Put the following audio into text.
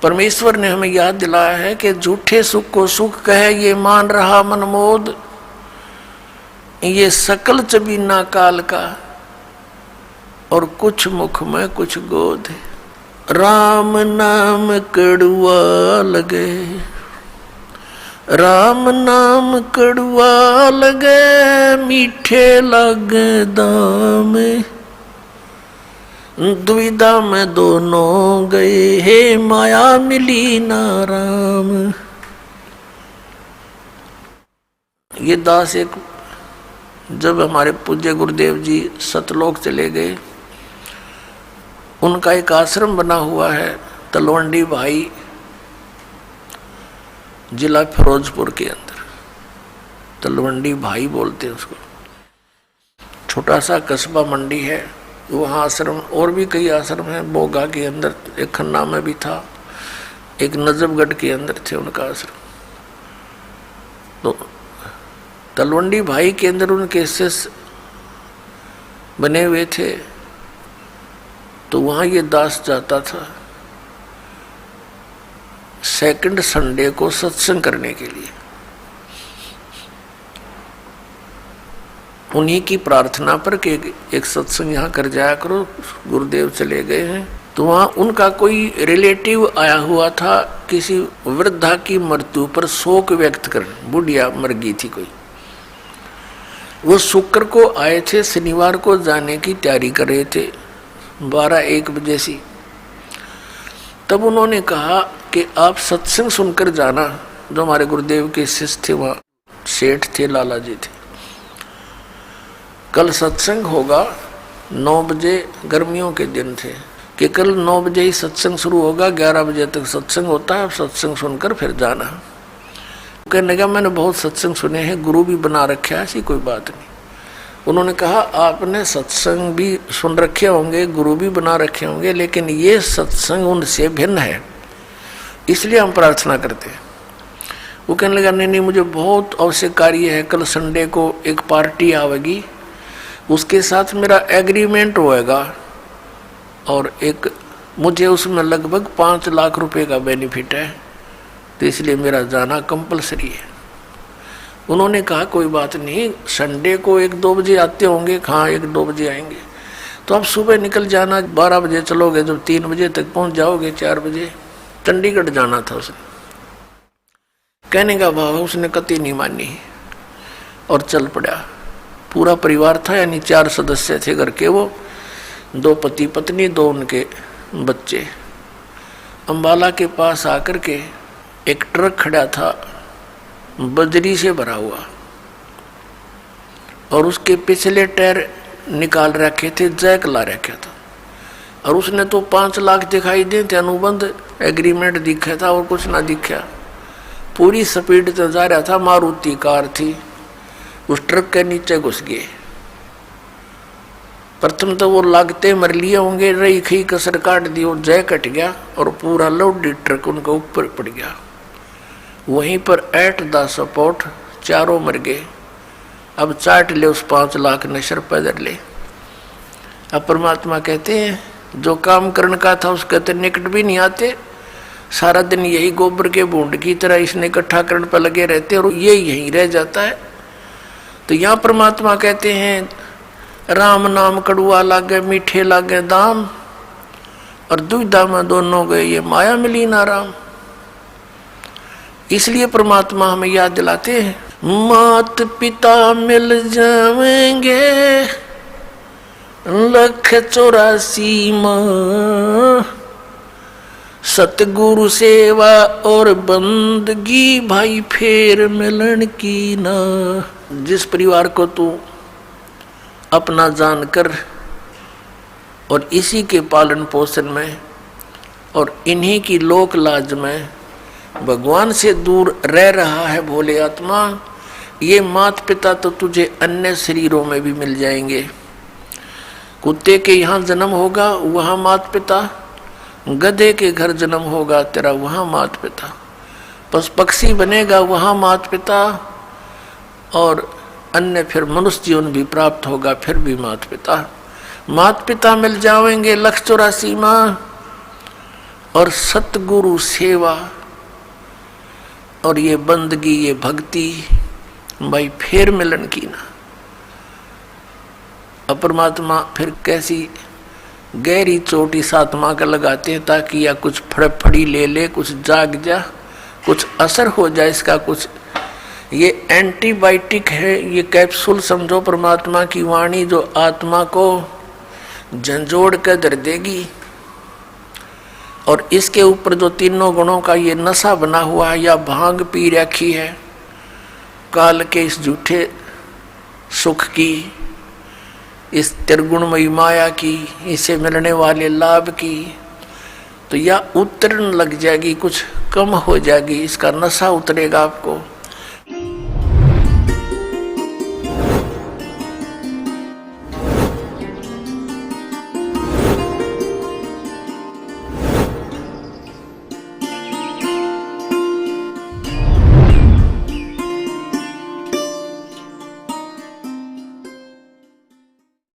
परमेश्वर ने हमें याद दिलाया है कि झूठे सुख को सुख कहे ये मान रहा मनमोद, ये सकल चबीना काल का, और कुछ मुख में कुछ गोद। राम नाम कड़ुआ लगे, राम नाम कड़ुआ लगे, मीठे लगे दाम, दुविधा में दोनों गए, हे माया मिली ना राम। ये दास एक, जब हमारे पूज्य गुरुदेव जी सतलोक चले गए, उनका एक आश्रम बना हुआ है तलवंडी भाई, जिला फिरोजपुर के अंदर। तलवंडी भाई बोलते हैं उसको। छोटा सा कस्बा मंडी है, वहाँ आश्रम, और भी कई आश्रम हैं। बोगा के अंदर एक खन्ना में भी था, एक नजफगढ़ के अंदर थे उनका आश्रम। तो तलवंडी भाई के अंदर उनके शिष्य बने हुए थे। तो वहाँ ये दास जाता था सेकंड संडे को सत्संग करने के लिए। उन्हीं की प्रार्थना पर कि एक सत्संग यहाँ कर जाया करो, गुरुदेव चले गए हैं। तो वहाँ उनका कोई रिलेटिव आया हुआ था, किसी वृद्धा की मृत्यु पर शोक व्यक्त कर, बुढ़िया मर गई थी कोई। वो शुक्र को आए थे, शनिवार को जाने की तैयारी कर रहे थे 12-1 बजे से। तब उन्होंने कहा कि आप सत्संग सुनकर जाना। जो हमारे गुरुदेव के शिष्य थे, वहाँ सेठ थे, लाला जी थे। कल सत्संग होगा 9 बजे, गर्मियों के दिन थे कि कल 9 बजे ही सत्संग शुरू होगा, 11 बजे तक सत्संग होता है, आप सत्संग सुनकर फिर जाना। कहने लगा मैंने बहुत सत्संग सुने हैं, गुरु भी बना रखे है, ऐसी कोई बात नहीं। उन्होंने कहा आपने सत्संग भी सुन रखे होंगे, गुरु भी बना रखे होंगे, लेकिन ये सत्संग उनसे भिन्न है, इसलिए हम प्रार्थना करते हैं। वो कहने लगा नहीं, मुझे बहुत आवश्यक कार्य है, कल संडे को एक पार्टी आवेगी, उसके साथ मेरा एग्रीमेंट होएगा, और एक मुझे उसमें लगभग 5 लाख रुपए का बेनिफिट है, तो इसलिए मेरा जाना कंपलसरी है। उन्होंने कहा कोई बात नहीं, संडे को 1-2 बजे आते होंगे। हाँ 1-2 बजे आएंगे, तो आप सुबह निकल जाना, 12 बजे चलोगे, जब 3 बजे तक पहुंच जाओगे, 4 बजे चंडीगढ़ जाना था उसने। कहने का भाव उसने कतई नहीं मानी और चल पड़ा। पूरा परिवार था, यानी 4 सदस्य थे घर के, वो 2 पति पत्नी, 2 उनके बच्चे। अंबाला के पास आकर के एक ट्रक खड़ा था बजरी से भरा हुआ, और उसके पिछले टायर निकाल रखे थे, जैक ला रखा था, और उसने तो 5 लाख दिखाई दे थे, अनुबंध एग्रीमेंट दिखा था और कुछ ना दिखा। पूरी स्पीड से जा रहा था, मारुति कार थी, उस ट्रक के नीचे घुस गए। प्रथम तो वो लागते मर लिए होंगे, रही खी कसर काट दी, और जय कट गया, और पूरा लोडेड ट्रक उनका ऊपर पड़ गया। वहीं पर एट द सपोर्ट 4 मर गए। अब चाट ले उस 5 लाख नशर पैदल ले। अब परमात्मा कहते हैं जो काम करने का था उसके तो निकट भी नहीं आते, सारा दिन यही गोबर के बूंद की तरह इसने इकट्ठा करने पर लगे रहते, और ये यहीं रह जाता है। तो यहाँ परमात्मा कहते हैं राम नाम कड़ुआ लागे, मीठे लागे दाम, और दुविधा में दोनों गए, ये माया मिली ना राम। इसलिए परमात्मा हमें याद दिलाते हैं, मात पिता मिल जाएंगे 184 माँ, सतगुरु सेवा और बंदगी भाई फेर मिलन की ना। जिस परिवार को तू अपना जानकर और इसी के पालन पोषण में और इन्हीं की लोक लाज में भगवान से दूर रह रहा है भोले आत्मा, ये मात पिता तो तुझे अन्य शरीरों में भी मिल जाएंगे। कुत्ते के यहाँ जन्म होगा वहाँ मात पिता, गधे के घर जन्म होगा तेरा वहाँ मात पिता, पशु पक्षी बनेगा वहाँ मात पिता, और अन्य फिर मनुष्य जीवन भी प्राप्त होगा फिर भी मात पिता। मात पिता मिल जाएंगे 184 माँ, और सतगुरु सेवा और ये बंदगी, ये भक्ति भाई फिर मिलन की ना। परमात्मा फिर कैसी गहरी चोट इस आत्मा का लगाते हैं ताकि या कुछ फड़फड़ी ले ले, कुछ जाग जा, कुछ असर हो जाए इसका कुछ। ये एंटीबायोटिक है, ये कैप्सूल समझो परमात्मा की वाणी जो आत्मा को झंझोड़ कर धर देगी। और इसके ऊपर जो तीनों गुणों का ये नशा बना हुआ है या भांग पी रखी है काल के इस झूठे सुख की, इस त्रिगुणमयी माया की, इसे मिलने वाले लाभ की, तो या उतरन लग जाएगी, कुछ कम हो जाएगी, इसका नशा उतरेगा आपको।